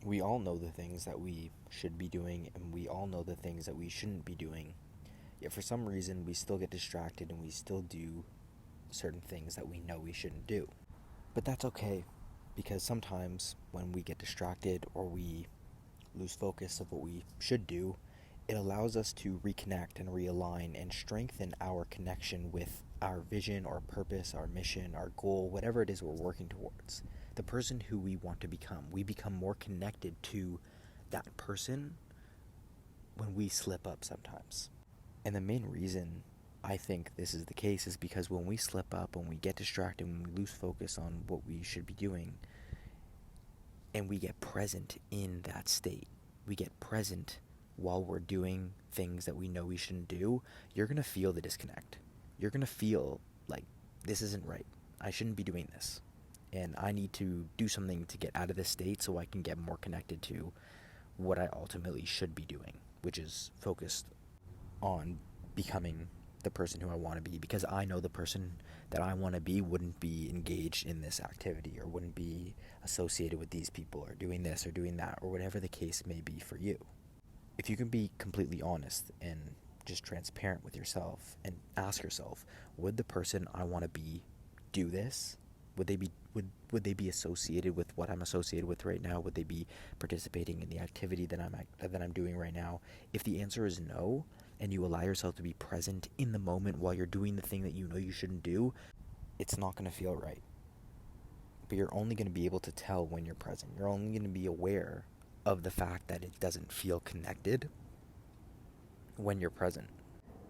We all know the things that we should be doing, and we all know the things that we shouldn't be doing. Yet for some reason, we still get distracted and we still do certain things that we know we shouldn't do. But that's okay, because sometimes when we get distracted or we lose focus of what we should do, it allows us to reconnect and realign and strengthen our connection with our vision, our purpose, our mission, our goal, whatever it is we're working towards. The person who we want to become. We become more connected to that person when we slip up sometimes. And the main reason I think this is the case is because when we slip up, when we get distracted, when we lose focus on what we should be doing, and we get present in that state, we get present while we're doing things that we know we shouldn't do, you're going to feel the disconnect. You're going to feel like, this isn't right. I shouldn't be doing this. And I need to do something to get out of this state so I can get more connected to what I ultimately should be doing, which is focused on becoming the person who I want to be, because I know the person that I want to be wouldn't be engaged in this activity or wouldn't be associated with these people or doing this or doing that or whatever the case may be for you. If you can be completely honest and just transparent with yourself and ask yourself, would the person I want to be do this? Would they be associated with what I'm associated with right now? Would they be participating in the activity that I'm doing right now? If the answer is no, and you allow yourself to be present in the moment while you're doing the thing that you know you shouldn't do, it's not going to feel right. But you're only going to be able to tell when you're present. You're only going to be aware of the fact that it doesn't feel connected when you're present.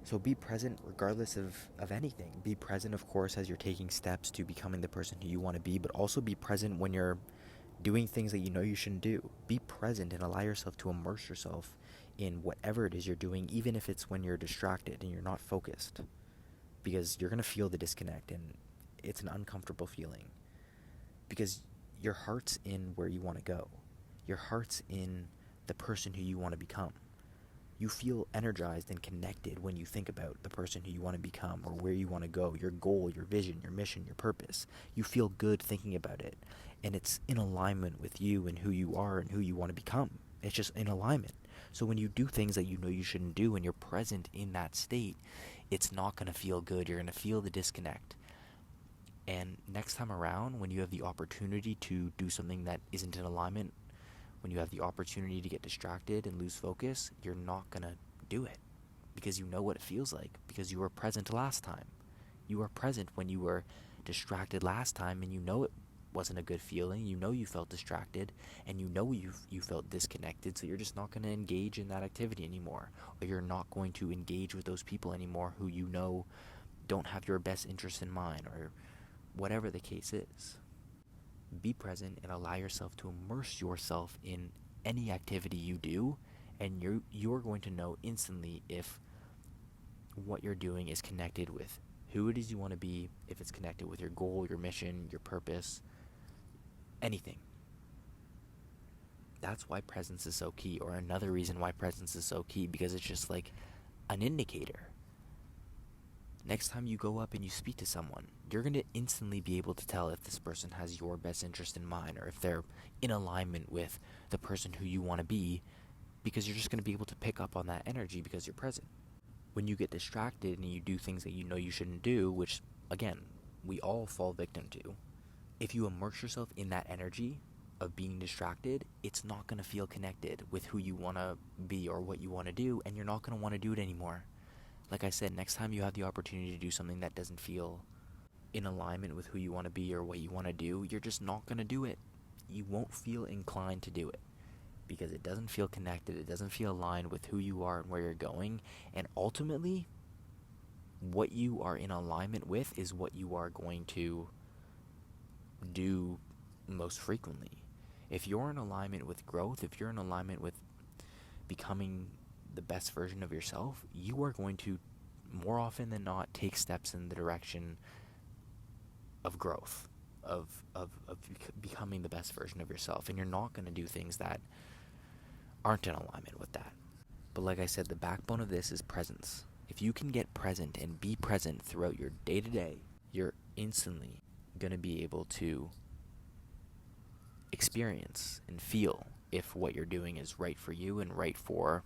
So be present regardless of anything. Be present, of course, as you're taking steps to becoming the person who you want to be, but also be present when you're doing things that you know you shouldn't do. Be present and allow yourself to immerse yourself in whatever it is you're doing, even if it's when you're distracted and you're not focused, because you're going to feel the disconnect, and it's an uncomfortable feeling because your heart's in where you want to go. Your heart's in the person who you want to become. You feel energized and connected when you think about the person who you want to become or where you want to go, your goal, your vision, your mission, your purpose. You feel good thinking about it, and it's in alignment with you and who you are and who you want to become. It's just in alignment. So when you do things that you know you shouldn't do and you're present in that state, it's not going to feel good. You're going to feel the disconnect. And next time around, when you have the opportunity to do something that isn't in alignment, when you have the opportunity to get distracted and lose focus, you're not going to do it because you know what it feels like, because you were present last time. You were present when you were distracted last time, and you know it wasn't a good feeling. You know you felt distracted, and you know you felt disconnected, so you're just not going to engage in that activity anymore, or you're not going to engage with those people anymore who you know don't have your best interest in mind, or whatever the case is. Be present and allow yourself to immerse yourself in any activity you do, and you're going to know instantly if what you're doing is connected with who it is you want to be, if it's connected with your goal, your mission, your purpose, anything. That's why presence is so key, or another reason why presence is so key, because it's just like an indicator. Next time you go up and you speak to someone, you're going to instantly be able to tell if this person has your best interest in mind, or if they're in alignment with the person who you want to be, because you're just going to be able to pick up on that energy because you're present. When you get distracted and you do things that you know you shouldn't do, which, again, we all fall victim to, if you immerse yourself in that energy of being distracted, it's not going to feel connected with who you want to be or what you want to do, and you're not going to want to do it anymore. Like I said, next time you have the opportunity to do something that doesn't feel in alignment with who you want to be or what you want to do, you're just not going to do it. You won't feel inclined to do it because it doesn't feel connected. It doesn't feel aligned with who you are and where you're going. And ultimately, what you are in alignment with is what you are going to do most frequently. If you're in alignment with growth, if you're in alignment with becoming the best version of yourself, you are going to, more often than not, take steps in the direction of growth, of becoming the best version of yourself, and you're not going to do things that aren't in alignment with that. But like I said, the backbone of this is presence. If you can get present and be present throughout your day-to-day, you're instantly going to be able to experience and feel if what you're doing is right for you and right for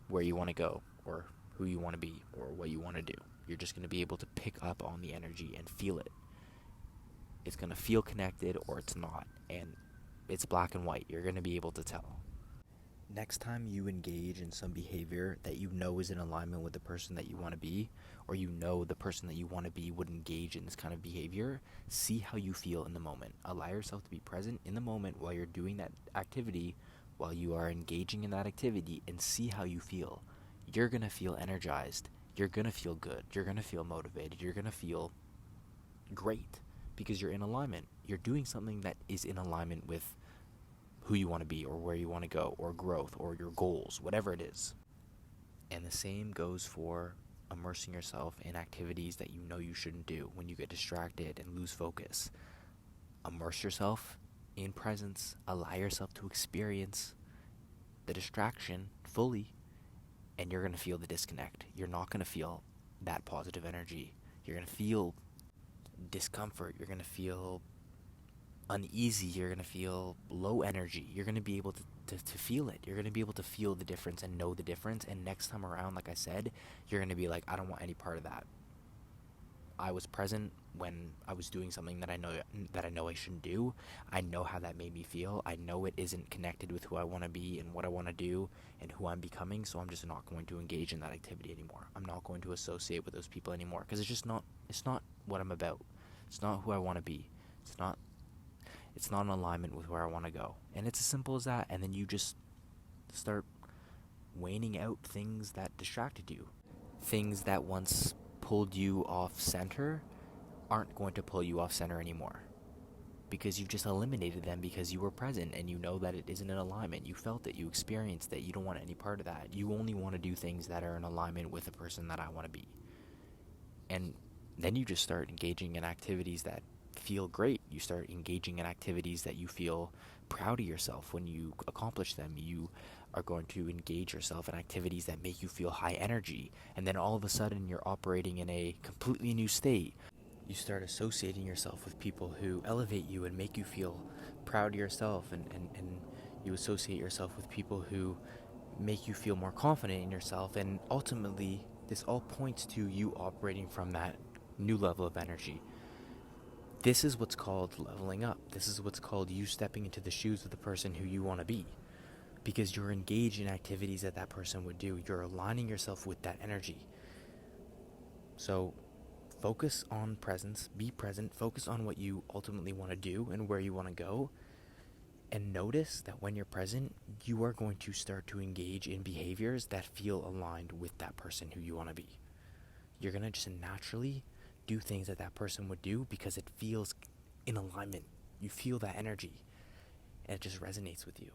where you want to go or who you want to be or what you want to do. You're just going to be able to pick up on the energy and feel it. It's going to feel connected or it's not. And it's black and white. You're going to be able to tell. Next time you engage in some behavior that you know is in alignment with the person that you want to be, or you know the person that you want to be would engage in this kind of behavior, see how you feel in the moment. Allow yourself to be present in the moment while you're doing that activity, while you are engaging in that activity, and see how you feel. You're going to feel energized. You're going to feel good. You're going to feel motivated. You're going to feel great because you're in alignment. You're doing something that is in alignment with who you want to be or where you want to go or growth or your goals, whatever it is. And the same goes for immersing yourself in activities that you know you shouldn't do when you get distracted and lose focus. Immerse yourself in presence. Allow yourself to experience the distraction fully, and you're going to feel the disconnect. You're not going to feel that positive energy. You're going to feel discomfort. You're going to feel uneasy. You're going to feel low energy. You're going to be able to feel it. You're going to be able to feel the difference and know the difference. And next time around, like I said, you're going to be like, I don't want any part of that. I was present when I was doing something that I know I shouldn't do. I know how that made me feel. I know it isn't connected with who I want to be and what I want to do and who I'm becoming, so I'm just not going to engage in that activity anymore. I'm not going to associate with those people anymore because it's not what I'm about. It's not who I want to be. It's not in alignment with where I want to go. And it's as simple as that. And then you just start waning out things that distracted you. Things that once pulled you off center aren't going to pull you off center anymore. Because you've just eliminated them because you were present and you know that it isn't in alignment. You felt it. You experienced it. You don't want any part of that. You only want to do things that are in alignment with the person that I want to be. And then you just start engaging in activities that feel great. You start engaging in activities that you feel proud of yourself when you accomplish them. You are going to engage yourself in activities that make you feel high energy, and then all of a sudden you're operating in a completely new state. You start associating yourself with people who elevate you and make you feel proud of yourself, and you associate yourself with people who make you feel more confident in yourself, and ultimately this all points to you operating from that new level of energy. This is what's called leveling up. This is what's called you stepping into the shoes of the person who you want to be. Because you're engaged in activities that person would do. You're aligning yourself with that energy. So focus on presence. Be present. Focus on what you ultimately want to do and where you want to go. And notice that when you're present, you are going to start to engage in behaviors that feel aligned with that person who you want to be. You're going to just naturally do things that person would do because it feels in alignment. You feel that energy and it just resonates with you.